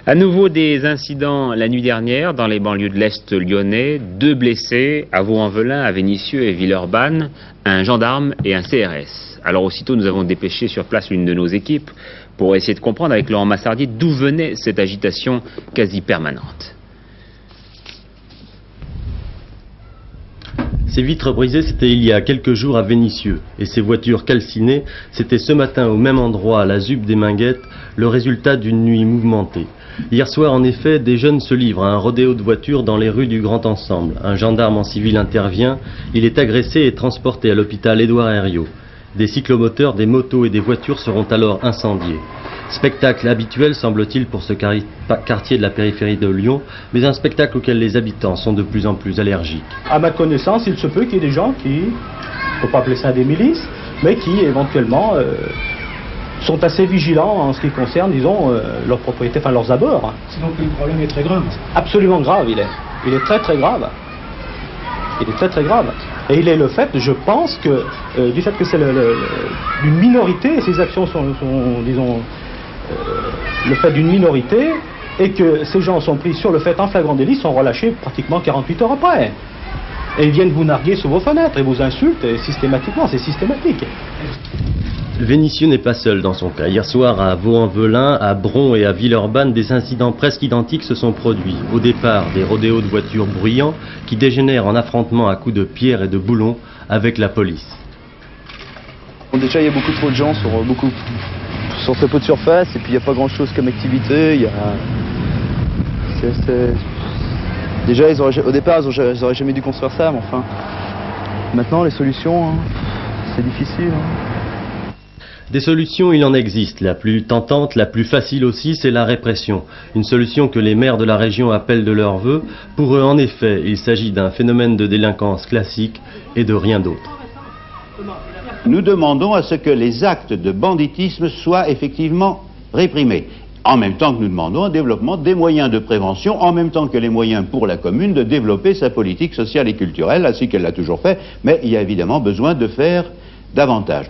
À nouveau des incidents la nuit dernière dans les banlieues de l'Est lyonnais, 2 blessés à Vaux-en-Velin, à Vénissieux et Villeurbanne, un gendarme et un CRS. Alors aussitôt nous avons dépêché sur place l'une de nos équipes pour essayer de comprendre avec Laurent Massardier d'où venait cette agitation quasi permanente. Ces vitres brisées, c'était il y a quelques jours à Vénissieux. Et ces voitures calcinées, c'était ce matin au même endroit, à la ZUP des Minguettes, le résultat d'une nuit mouvementée. Hier soir, en effet, des jeunes se livrent à un rodéo de voitures dans les rues du Grand Ensemble. Un gendarme en civil intervient, il est agressé et transporté à l'hôpital Édouard Herriot. Des cyclomoteurs, des motos et des voitures seront alors incendiés. Spectacle habituel, semble-t-il, pour ce quartier de la périphérie de Lyon, mais un spectacle auquel les habitants sont de plus en plus allergiques. À ma connaissance, il se peut qu'il y ait des gens qui, il ne faut pas appeler ça des milices, mais qui éventuellement sont assez vigilants en ce qui concerne, disons, leurs propriétés, enfin leurs abords. C'est donc le problème est très grave. Absolument grave, il est. Il est très très grave. Il est très très grave. Et il est le fait, je pense, que du fait que c'est une minorité, et ces actions sont disons, le fait d'une minorité, et que ces gens sont pris sur le fait en flagrant délit, sont relâchés pratiquement 48 heures après. Et ils viennent vous narguer sous vos fenêtres et vous insultent systématiquement, c'est systématique. Vénissieux n'est pas seul dans son cas. Hier soir, à Vaux-en-Velin, à Bron et à Villeurbanne, des incidents presque identiques se sont produits. Au départ, des rodéos de voitures bruyants qui dégénèrent en affrontements à coups de pierre et de boulons avec la police. Bon, déjà, il y a beaucoup trop de gens sur très peu de surface, et puis il n'y a pas grand-chose comme activité. Déjà, au départ, ils n'auraient jamais dû construire ça, mais enfin... Maintenant, les solutions, hein, c'est difficile. Hein. Des solutions, il en existe. La plus tentante, la plus facile aussi, c'est la répression. Une solution que les maires de la région appellent de leur vœu. Pour eux, en effet, il s'agit d'un phénomène de délinquance classique et de rien d'autre. Nous demandons à ce que les actes de banditisme soient effectivement réprimés. En même temps que nous demandons un développement des moyens de prévention, en même temps que les moyens pour la commune de développer sa politique sociale et culturelle, ainsi qu'elle l'a toujours fait, mais il y a évidemment besoin de faire davantage.